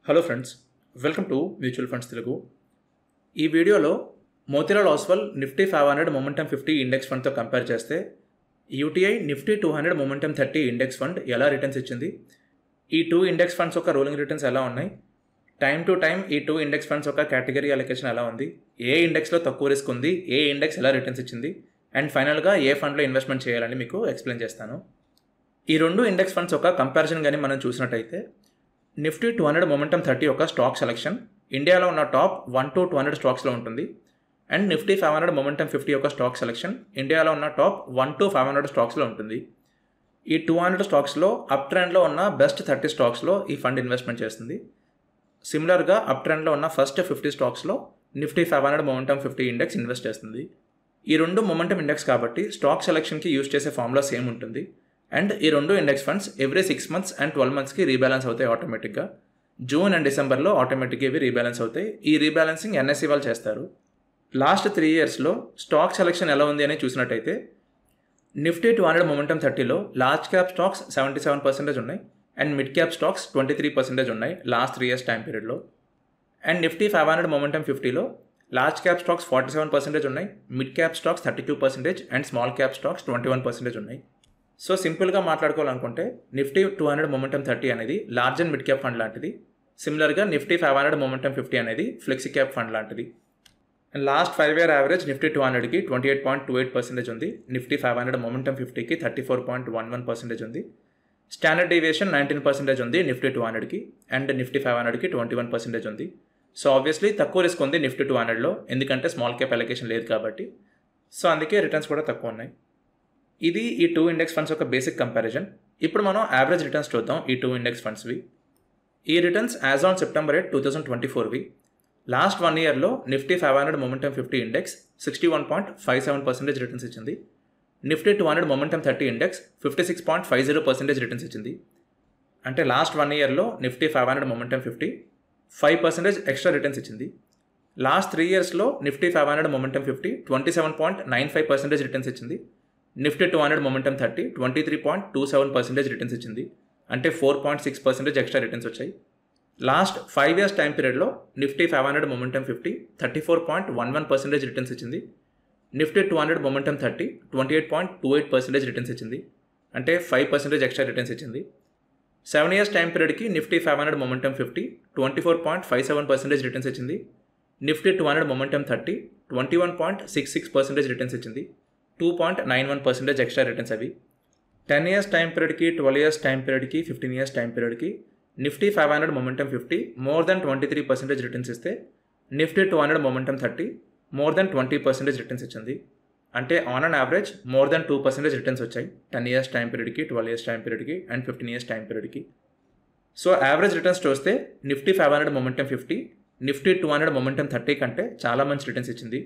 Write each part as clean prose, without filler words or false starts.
Hello friends, welcome to mutual funds Telugu. ఈ వీడియోలో Motilal Oswal Nifty 500 momentum 50 index ఫండ్తో కంపేర్ చేస్తే UTI Nifty 200 momentum 30 index fund ఎలా రిటర్న్స్ ఇచ్చింది, ఈ టూ ఇండెక్స్ ఫండ్స్ యొక్క రోలింగ్ రిటర్న్స్ ఎలా ఉన్నాయి, టైం టు టైం ఈ టూ ఇండెక్స్ ఫండ్స్ యొక్క కేటగిరీ అలొకేషన్ ఎలా ఉంది, ఏ ఇండెక్స్లో తక్కువ రిస్క్ ఉంది, ఏ ఇండెక్స్ ఎలా రిటర్న్స్ ఇచ్చింది, అండ్ ఫైనల్గా ఏ ఫండ్లో ఇన్వెస్ట్మెంట్ చేయాలని మీకు ఎక్స్ప్లెయిన్ చేస్తాను. ఈ రెండు ఇండెక్స్ ఫండ్స్ యొక్క కంపారిజన్ కానీ మనం చూసినట్టయితే నిఫ్టీ 200 మొమెంటమ్ 30 యొక్క స్టాక్ సెలెక్షన్ ఇండియాలో ఉన్న టాప్ 1 to 200 స్టాక్స్లో ఉంటుంది. అండ్ నిఫ్టీ 500 మొమెంటమ్ 50 యొక్క స్టాక్ సెలెక్షన్ ఇండియాలో ఉన్న టాప్ 1 to 500 స్టాక్స్లో ఉంటుంది. ఈ 200 స్టాక్స్లో అప్ ట్రెండ్లో ఉన్న బెస్ట్ 30 స్టాక్స్లో ఈ ఫండ్ ఇన్వెస్ట్మెంట్ చేస్తుంది. సిమిలర్గా అప్ ట్రెండ్లో ఉన్న ఫస్ట్ 50 స్టాక్స్లో నిఫ్టీ 500 మొమెంటమ్ 50 ఇండెక్స్ ఇన్వెస్ట్ చేస్తుంది. ఈ రెండు మొమెంటమ్ ఇండెక్స్ కాబట్టి స్టాక్ సెలెక్షన్కి యూజ్ చేసే ఫార్ములా సేమ్ ఉంటుంది. అండ్ ఈ రెండు index funds every 6 months and 12 monthsకి రీబ్యాలెన్స్ అవుతాయి ఆటోమేటిక్గా. జూన్ అండ్ డిసెంబర్లో ఆటోమేటిక్గా ఇవి రీబ్యాలెన్స్ అవుతాయి. ఈ రీబ్యాలెన్సింగ్ ఎన్ఎస్ఈ వాళ్ళు చేస్తారు. లాస్ట్ 3 yearsలో స్టాక్ సెలెక్షన్ ఎలా ఉంది అని చూసినట్టయితే నిఫ్టీ 200 మొమెంటమ్ 30లో లార్జ్ క్యాప్ స్టాక్స్ 77% ఉన్నాయి అండ్ మిడ్ క్యాప్ స్టాక్స్ 23% ఉన్నాయి లాస్ట్ 3 years టైం పీరియడ్లో. అండ్ నిఫ్టీ 500 మొమెంటమ్ 50లో లార్జ్ క్యాప్ స్టాక్స్ 47% ఉన్నాయి, mid cap stocks 32% and small cap stocks 21% ఉన్నాయి. సో సింపుల్గా మాట్లాడుకోవాలనుకుంటే నిఫ్టీ 200 మొమెంటమ్ 30 అనేది large and mid cap fund లాంటిది. సిమిలర్గా నిఫ్టీ 500 మొమెంటమ్ 50 అనేది ఫ్లెక్సీ క్యాప్ ఫండ్ లాంటిది. And last 5 year average Nifty 200కి 28.28% ఉంది, నిఫ్టీ 500 మొమెంటమ్ 50కి 34.11% ఉంది. స్టాండర్డ్ డీవియేషన్ 19% ఉంది నిఫ్టీ 200కి అండ్ నిఫ్టీ 500కి 21% ఉంది. సో ఆబ్వియస్లీ తక్కువ రిస్క్ ఉంది నిఫ్టీ 200లో, ఎందుకంటే స్మాల్ క్యాప్ అలొకేషన్ లేదు కాబట్టి. సో అందుకే రిటర్న్స్ కూడా తక్కువ ఉన్నాయి. ఇది ఈ టూ ఇండెక్స్ ఫండ్స్ యొక్క బేసిక్ కంపారిజన్. ఇప్పుడు మనం యావరేజ్ రిటర్న్స్ చూద్దాం ఈ టూ ఇండెక్స్ ఫండ్స్వి. ఈ రిటర్న్స్ యాజ్ ఆన్ సెప్టెంబర్ 8, 2024వి. లాస్ట్ 1 yearలో నిఫ్టీ 500 మొమెంటమ్ 50 ఇండెక్స్ 61.57% రిటర్న్స్ ఇచ్చింది. నిఫ్టీ 200 మొమెంటమ్ 30 ఇండెక్స్ 56.50% రిటర్న్స్ ఇచ్చింది. అంటే లాస్ట్ 1 yearలో నిఫ్టీ 500 మొమెంటమ్ 50 5% ఎక్స్ట్రా రిటర్న్స్ ఇచ్చింది. లాస్ట్ 3 yearsలో నిఫ్టీ 500 మొమెంటమ్ 50 27.95% రిటర్న్స్ ఇచ్చింది. నిఫ్టీ 200 మొమెంటమ్ 30 23.27% రిటర్న్స్ ఇచ్చింది. అంటే 4.6% ఎక్స్ట్రా రిటర్న్స్ వచ్చాయి. లాస్ట్ 5 years టైం పీరియడ్లో నిఫ్టీ 500 మొమెంటమ్ 50 34.11% రిటర్న్స్ ఇచ్చింది. నిఫ్టీ 200 మొమెంటమ్ 30 28.28% రిటర్న్స్ ఇచ్చింది. అంటే 5% ఎక్స్ట్రా రిటర్న్స్ ఇచ్చింది. 7 years టైం పీరియడ్కి నిఫ్టీ 500 మొమెంటమ్ 50 24.57% రిటర్న్స్ ఇచ్చింది. నిఫ్టీ 200 మొమెంటమ్ 30 21.66% రిటర్న్స్ ఇచ్చింది. 2.91% ఎక్స్ట్రా రిటర్న్స్ అవి. 10 years టైం పీరియడ్కి 12 years టైం పీరియడ్కి 15 years టైం పీరియడ్కి Nifty 500 momentum 50 more than 23% returns ఇస్తే Nifty 200 momentum 30 more than 20% returns ఇచ్చింది. అంటే on and average more than 2% returns వచ్చాయి 10 years టైం పీరియడ్కి 12 years టైం పీరియడ్కి అండ్ 15 years టైం పీరియడ్కి. సో యావరేజ్ రిటర్న్స్ చూస్తే నిఫ్టీ 500 మొమెంటమ్ 50 నిఫ్టీ 200 మొమెంటమ్ 30 కంటే చాలా మంచి రిటర్న్స్ ఇచ్చింది.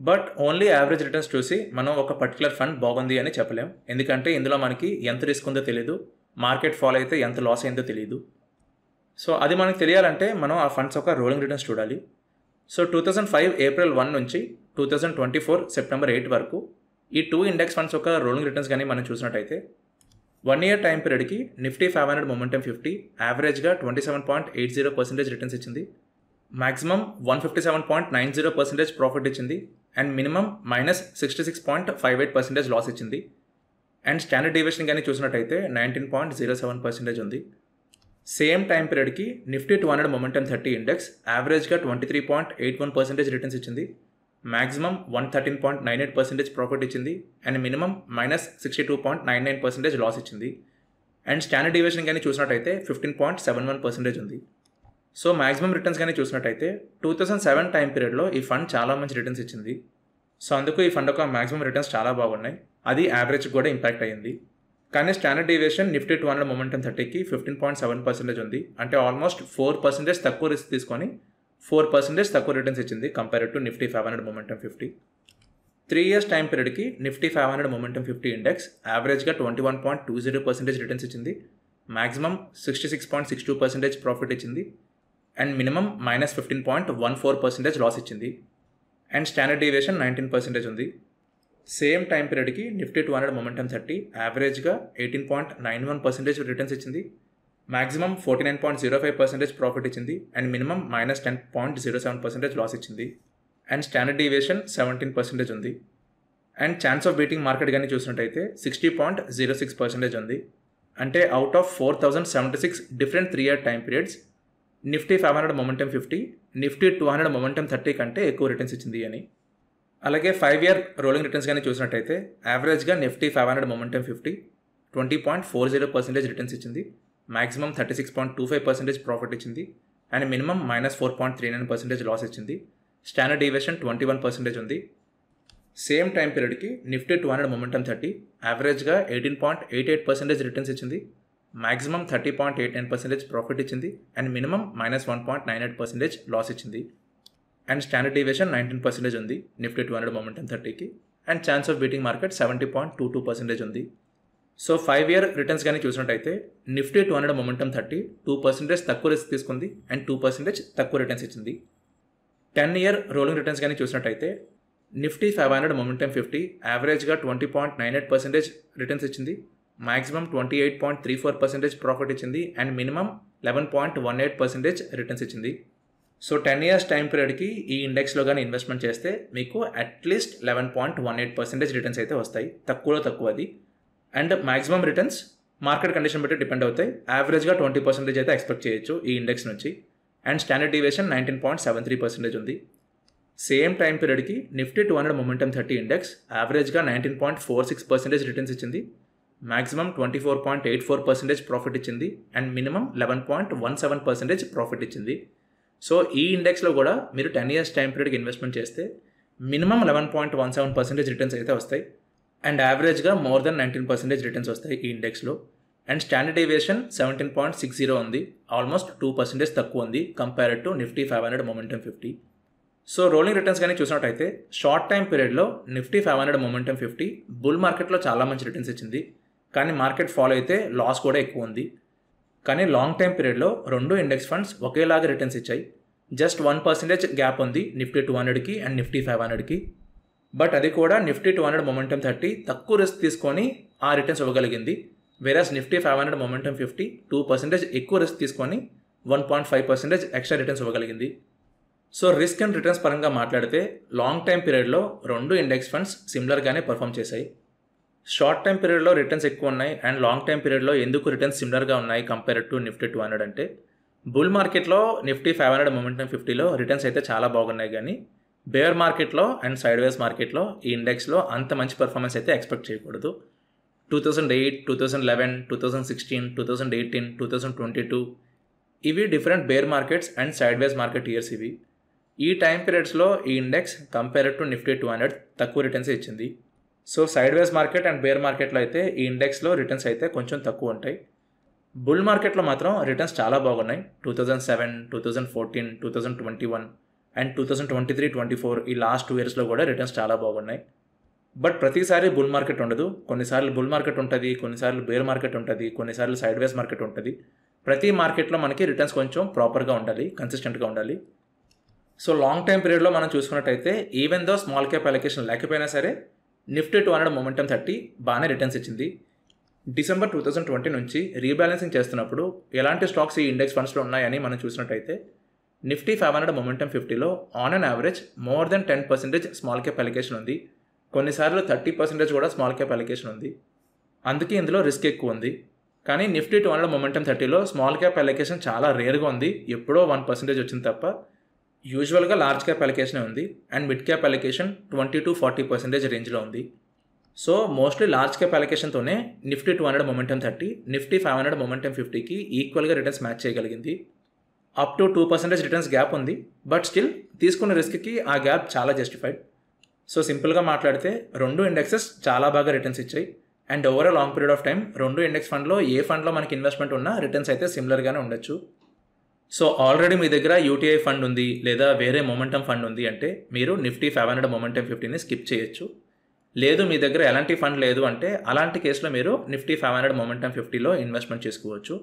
బట్ ఓన్లీ యావరేజ్ రిటర్న్స్ చూసి మనం ఒక పర్టికులర్ ఫండ్ బాగుంది అని చెప్పలేం, ఎందుకంటే ఇందులో మనకి ఎంత రిస్క్ ఉందో తెలియదు, మార్కెట్ ఫాల్ అయితే ఎంత లాస్ అయిందో తెలియదు. సో అది మనకు తెలియాలంటే మనం ఆ ఫండ్స్ యొక్క రోలింగ్ రిటర్న్స్ చూడాలి. సో 2005 April 1 నుంచి 2024 September 8 వరకు ఈ టూ ఇండెక్స్ ఫండ్స్ యొక్క రోలింగ్ రిటర్న్స్ కానీ మనం చూసినట్టయితే 1 year టైం పీరియడ్కి నిఫ్టీ 500 మొమెంటమ్ 50 యావరేజ్గా 27.80% రిటర్న్స్ ఇచ్చింది. మ్యాక్సిమం 157.90% ప్రాఫిట్ ఇచ్చింది అండ్ మినిమం -66.58% లాస్ ఇచ్చింది. అండ్ స్టాండర్డ్ డీవియేషన్ కానీ చూసినట్టయితే 19.07% ఉంది. సేమ్ టైం పీరియడ్కి నిఫ్టీ 200 మొమెంటమ్ 30 ఇండెక్స్ యావరేజ్గా 23.81% రిటర్న్స్ ఇచ్చింది. మ్యాక్సిమం 113.98% ప్రాఫిట్ ఇచ్చింది అండ్ మినిమం -62.99% లాస్ ఇచ్చింది. అండ్ స్టాండర్డ్ డీవియేషన్ కానీ చూసినట్టయితే 15.71% ఉంది. సో మ్యాక్సిమం రిటర్న్స్ కానీ చూసినట్టయితే 2007 టైం పీరియడ్లో ఈ ఫండ్ చాలా మంచి రిటర్న్స్ ఇచ్చింది. సో అందుకు ఈ ఫండ్ యొక్క మ్యాక్సిమం రిటర్న్స్ చాలా బాగున్నాయి, అది యావరేజ్ కూడా ఇంపాక్ట్ అయ్యింది. కానీ స్టాండర్డ్ డీవియేషన్ నిఫ్టీ 200 మొమెంటమ్ 30కి 15.7% ఉంది. అంటే ఆల్మోస్ట్ 4% తక్కువ రిస్క్ తీసుకొని 4% తక్కువ రిటర్న్స్ ఇచ్చింది compare to Nifty 500 momentum 50. 3 years time పీరియడ్కి నిఫ్టీ 500 మొమెంటమ్ 50 ఇండెక్స్ యావరేజ్గా 21.20% రిటర్న్స్ ఇచ్చింది. మ్యాక్సిమం 66.62% ప్రాఫిట్ ఇచ్చింది అండ్ మినిమం -15.14% లాస్ ఇచ్చింది. అండ్ స్టాండర్డ్ డీవియేషన్ 19% ఉంది. సేమ్ టైం పీరియడ్కి నిఫ్టీ 200 మొమెంటమ్ 30 యావరేజ్గా 18.91% రిటర్న్స్ ఇచ్చింది. మ్యాక్సిమం 49.05% ప్రాఫిట్ ఇచ్చింది అండ్ మినిమం -10.07% లాస్ ఇచ్చింది. అండ్ స్టాండర్డ్ డీవియేషన్ 17% ఉంది. And chance of beating market కానీ చూసినట్టయితే 60.06% ఉంది. అంటే out of 4076 different 3-year time periods Nifty 500 momentum 50 Nifty 200 momentum 30 కంటే ఎక్కువ రిటర్న్స్ ఇచ్చింది అని. అలాగే 5-year రోలింగ్ రిటర్న్స్ కానీ చూసినట్టయితే యావరేజ్గా నిఫ్టీ 500 మొమెంటమ్ 50 20.40% రిటర్న్స్ ఇచ్చింది. మ్యాక్సిమం 36.25% ప్రాఫిట్ ఇచ్చింది అండ్ మినిమం -4.39% లాస్ ఇచ్చింది. స్టాండర్డ్ డీవియేషన్ 21% ఉంది. సేమ్ టైం పీరియడ్కి నిఫ్టీ 200 మొమెంటమ్ 30 యావరేజ్గా 18.88% రిటర్న్స్ ఇచ్చింది. మ్యాక్సిమం 30.89% ప్రాఫిట్ ఇచ్చింది అండ్ మినిమం -1.98% లాస్ ఇచ్చింది. అండ్ స్టాండర్డ్ డీవియేషన్ 19% ఉంది నిఫ్టీ 200 మొమెంటమ్ 30కి. And chance of beating market 70.22% ఉంది. సో 5-year రిటర్న్స్ కానీ చూసినట్టయితే నిఫ్టీ 200 మొమెంటమ్ 30 2% తక్కువ రిస్క్ తీసుకుంది అండ్ 2% తక్కువ రిటర్న్స్ ఇచ్చింది. 10-year రోలింగ్ రిటర్న్స్ కానీ చూసినట్టయితే నిఫ్టీ 500 మొమెంటమ్ 50 యావరేజ్గా 20.98% రిటర్న్స్ ఇచ్చింది. మ్యాక్సిమం 28.34% ప్రాఫిట్ ఇచ్చింది అండ్ మినిమం 11.18% రిటర్న్స్ ఇచ్చింది. సో 10 years టైం పీరియడ్కి ఈ ఇండెక్స్లో కానీ ఇన్వెస్ట్మెంట్ చేస్తే మీకు అట్లీస్ట్ 11.18% రిటర్న్స్ అయితే వస్తాయి. తక్కువలో తక్కువ అది. And maximum returns market condition బట్టి డిపెండ్ అవుతాయి. యావరేజ్గా 20% అయితే ఎక్స్పెక్ట్ చేయొచ్చు ఈ ఇండెక్స్ నుంచి. అండ్ స్టాండర్డ్ డీవియేషన్ 19.73% ఉంది. సేమ్ టైం పీరియడ్కి నిఫ్టీ 200 మొమెంటమ్ 30 ఇండెక్స్ యావరేజ్గా 19.46% రిటర్న్స్ ఇచ్చింది. మ్యాక్సిమం 24.84% ప్రాఫిట్ ఇచ్చింది అండ్ మినిమం 11.17% ప్రాఫిట్ ఇచ్చింది. సో ఈ ఇండెక్స్లో కూడా మీరు 10 years టైం పీరియడ్కి ఇన్వెస్ట్మెంట్ చేస్తే మినిమం 11.17% రిటర్న్స్ అయితే వస్తాయి అండ్ యావరేజ్గా మోర్ దెన్ 19% రిటర్న్స్ వస్తాయి ఈ ఇండెక్స్లో. అండ్ స్టాండర్డ్ డీవియేషన్ 17.60 ఉంది. ఆల్మోస్ట్ 2% తక్కువ ఉంది compared to Nifty 500 momentum 50. So rolling returns కానీ చూసినట్టయితే షార్ట్ టైం పీరియడ్లో నిఫ్టీ 500 మొమెంటమ్ 50 బుల్ మార్కెట్లో చాలా మంచి రిటర్న్స్ ఇచ్చింది. కానీ మార్కెట్ ఫాలో అయితే లాస్ కూడా ఎక్కువ ఉంది. కానీ లాంగ్ టైం పీరియడ్లో రెండు ఇండెక్స్ ఫండ్స్ ఒకేలాగా రిటర్న్స్ ఇచ్చాయి. జస్ట్ 1% గ్యాప్ ఉంది నిఫ్టీ 200కి అండ్ నిఫ్టీ 500కి. బట్ అది కూడా నిఫ్టీ 200 మొమెంటమ్ 30 తక్కువ రిస్క్ తీసుకొని ఆ రిటర్న్స్ ఇవ్వగలిగింది. వేరస్ నిఫ్టీ 500 మొమెంటమ్ 50 2% ఎక్కువ రిస్క్ తీసుకొని 1.5% ఎక్స్ట్రా రిటర్న్స్ ఇవ్వగలిగింది. సో రిస్క్ అండ్ రిటర్న్స్ పరంగా మాట్లాడితే లాంగ్ టైం పీరియడ్లో రెండు ఇండెక్స్ ఫండ్స్ సిమిలర్గానే పర్ఫామ్ చేశాయి. షార్ట్ టైం పీరియడ్లో రిటర్న్స్ ఎక్కువ ఉన్నాయి అండ్ లాంగ్ టైం పీరియడ్లో ఎందుకు రిటర్న్స్ సిమిలర్గా ఉన్నాయి కంపేర్డ్ టు నిఫ్టీ 200 అంటే బుల్ మార్కెట్లో నిఫ్టీ 500 మొమెంటమ్ 50లో రిటర్న్స్ అయితే చాలా బాగున్నాయి. కానీ బేర్ మార్కెట్లో అండ్ సైడ్ వేస్ మార్కెట్లో ఈ ఇండెక్స్లో అంత మంచి పర్ఫార్మెన్స్ అయితే ఎక్స్పెక్ట్ చేయకూడదు. 2008, 2011, 2016, 2018, 2022 ఇవి different bear markets and sideways market years ఇవి. ఈ టైం పీరియడ్స్లో ఈ ఇండెక్స్ కంపేర్డ్ టు నిఫ్టీ 200 తక్కువ రిటర్న్స్ ఇచ్చింది. So sideways market and bear మార్కెట్లో అయితే ఈ ఇండెక్స్లో రిటర్న్స్ అయితే కొంచెం తక్కువ ఉంటాయి. బుల్ మార్కెట్లో మాత్రం రిటర్న్స్ చాలా బాగున్నాయి. 2007, 2014, 2021 అండ్ 2023-24 ఈ లాస్ట్ 2 yearsలో కూడా రిటర్న్స్ చాలా బాగున్నాయి. బట్ ప్రతిసారి బుల్ మార్కెట్ ఉండదు. కొన్నిసార్లు బుల్ మార్కెట్ ఉంటుంది, కొన్నిసార్లు బేర్ మార్కెట్ ఉంటుంది, కొన్నిసార్లు సైడ్ వేస్ మార్కెట్ ఉంటుంది. ప్రతి మార్కెట్లో మనకి రిటర్న్స్ కొంచెం ప్రాపర్గా ఉండాలి, కన్సిస్టెంట్గా ఉండాలి. సో లాంగ్ టైం పీరియడ్లో మనం చూసుకున్నట్టయితే even though small cap allocation లేకపోయినా సరే నిఫ్టీ 200 మొమెంటమ్ 30 బాగానే రిటర్న్స్ ఇచ్చింది. డిసెంబర్ 2020 నుంచి రీబ్యాలెన్సింగ్ చేస్తున్నప్పుడు ఎలాంటి స్టాక్స్ ఈ ఇండెక్స్ ఫండ్స్లో ఉన్నాయని మనం చూసినట్టయితే నిఫ్టీ 500 మొమెంటమ్ 50లో on and average more than 10% small cap allocation ఉంది. కొన్నిసార్లు 30% కూడా స్మాల్ క్యాప్ అలొకేషన్ ఉంది. అందుకే ఇందులో రిస్క్ ఎక్కువ ఉంది. కానీ నిఫ్టీ 200 మొమెంటమ్ 30లో స్మాల్ క్యాప్ అలొకేషన్ చాలా రేర్గా ఉంది. ఎప్పుడో 1% వచ్చింది తప్ప. యూజువల్గా లార్జ్ క్యాప్ అలొకేషనే ఉంది అండ్ మిడ్ క్యాప్ అలొకేషన్ 20-40% రేంజ్లో ఉంది. సో మోస్ట్లీ లార్జ్ క్యాప్ అలొకేషన్తోనే నిఫ్టీ 200 మొమెంటమ్ 30 నిఫ్టీ 500 మొమెంటమ్ 50కి ఈక్వల్గా రిటర్న్స్ మ్యాచ్ చేయగలిగింది. అప్ టు 2% రిటర్న్స్ గ్యాప్ ఉంది. బట్ స్టిల్ తీసుకున్న రిస్క్కి ఆ గ్యాప్ చాలా జస్టిఫైడ్. సో సింపుల్గా మాట్లాడితే రెండు ఇండెక్సెస్ చాలా బాగా రిటర్న్స్ ఇచ్చాయి and over long period of time రెండు ఇండెక్స్ ఫండ్లో ఏ ఫండ్లో మనకి ఇన్వెస్ట్మెంట్ ఉన్నా రిటర్న్స్ అయితే సిమిలర్గానే ఉండొచ్చు. సో ఆల్రెడీ మీ దగ్గర యూటీఐ ఫండ్ ఉంది లేదా వేరే మొమెంటమ్ ఫండ్ ఉంది అంటే మీరు నిఫ్టీ 500 మొమెంటమ్ 50ని స్కిప్ చేయొచ్చు. లేదు మీ దగ్గర ఎలాంటి ఫండ్ లేదు అంటే అలాంటి కేసులో మీరు నిఫ్టీ 500 మొమెంటమ్ 50లో ఇన్వెస్ట్మెంట్ చేసుకోవచ్చు.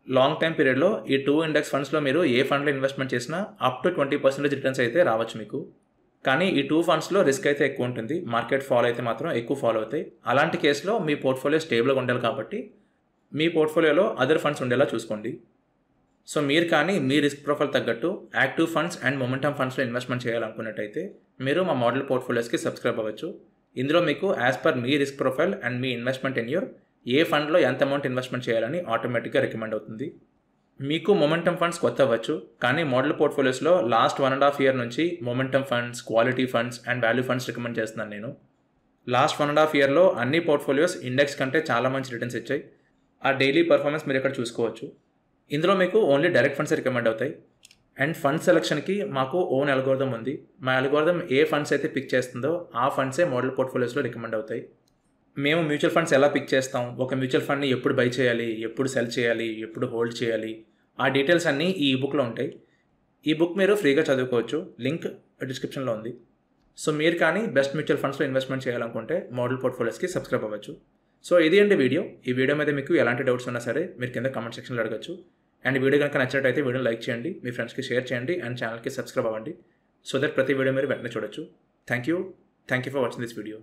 లాంగ్ టైం పీరియడ్లో ఈ 2 ఇండెక్స్ ఫండ్స్లో మీరు ఏ ఫండ్లో ఇన్వెస్ట్మెంట్ చేసినా అప్ టు 20% రిటర్న్స్ అయితే రావచ్చు మీకు. కానీ ఈ 2 ఫండ్స్లో రిస్క్ అయితే ఎక్కువ ఉంటుంది. మార్కెట్ ఫాలో అయితే మాత్రం ఎక్కువ ఫాలో అవుతాయి. అలాంటి కేసులో మీ పోర్ట్ఫోలియో స్టేబుల్గా ఉండాలి కాబట్టి మీ పోర్ట్ఫోలియోలో అదర్ ఫండ్స్ ఉండేలా చూసుకోండి. సో మీరు కానీ మీ రిస్క్ ప్రొఫైల్ తగ్గట్టు యాక్టివ్ ఫండ్స్ అండ్ మొమెంటమ్ ఫండ్స్లో ఇన్వెస్ట్మెంట్ చేయాలనుకున్నట్టయితే మీరు మా మోడల్ పోర్ట్ఫోలియోస్కి సబ్స్క్రైబ్ అవ్వచ్చు. ఇందులో మీకు యాజ్ పర్ మీ రిస్క్ ప్రొఫైల్ అండ్ మీ ఇన్వెస్ట్మెంట్ టెన్యూర్ ఏ ఫండ్లో ఎంత అమౌంట్ ఇన్వెస్ట్మెంట్ చేయాలని ఆటోమేటిక్గా రికమెండ్ అవుతుంది. మీకు మొమెంటమ్ ఫండ్స్ కొత్త అవ్వచ్చు, కానీ మోడల్ పోర్ట్ఫోలియోస్లో లాస్ట్ 1.5 year నుంచి momentum funds, quality funds and value funds recommend చేస్తున్నాను నేను. లాస్ట్ 1.5 yearలో అన్ని పోర్ట్ఫోలియోస్ ఇండెక్స్ కంటే చాలా మంచి రిటర్న్స్ ఇచ్చాయి. ఆ డైలీ పర్ఫార్మెన్స్ మీరు ఇక్కడ చూసుకోవచ్చు. ఇందులో మీకు ఓన్లీ డైరెక్ట్ ఫండ్స్ రికమెండ్ అవుతాయి. అండ్ ఫండ్ సెలక్షన్కి మాకు ఓన్ అల్గోరిథం ఉంది. మా అల్గోరిథం ఏ ఫండ్స్ అయితే పిక్ చేస్తుందో ఆ ఫండ్సే మోడల్ పోర్ట్ఫోలియోస్లో రికమెండ్ అవుతాయి. మేము మ్యూచువల్ ఫండ్స్ ఎలా పిక్ చేస్తాం, ఒక మ్యూచువల్ ఫండ్ని ఎప్పుడు బై చేయాలి, ఎప్పుడు సెల్ చేయాలి, ఎప్పుడు హోల్డ్ చేయాలి, ఆ డీటెయిల్స్ అన్నీ ఈ బుక్లో ఉంటాయి. ఈ బుక్ మీరు ఫ్రీగా చదువుకోవచ్చు, లింక్ డిస్క్రిప్షన్లో ఉంది. సో మీరు కానీ బెస్ట్ మ్యూచువల్ ఫండ్స్లో ఇన్వెస్ట్మెంట్ చేయాలనుకుంటే మోడల్ పోర్ట్ఫోలియోస్కి సబ్స్క్రైబ్ అవ్వచ్చు. సో ఇది అండి వీడియో. ఈ వీడియో మీద మీకు ఎలాంటి డౌట్స్ ఉన్నా సరే మీరు కింద కామెంట్ సెక్షన్లో అడగచ్చు. అండ్ వీడియో కనుక నచ్చినట్టయితే వీడియో లైక్ చేయండి, మీ ఫ్రెండ్స్కి షేర్ చేయండి అండ్ ఛానల్కి సబ్స్క్రైబ్ అవ్వండి. సో దట్ ప్రతి వీడియో మీరు వెంటనే చూడొచ్చు. Thank you for watching this video.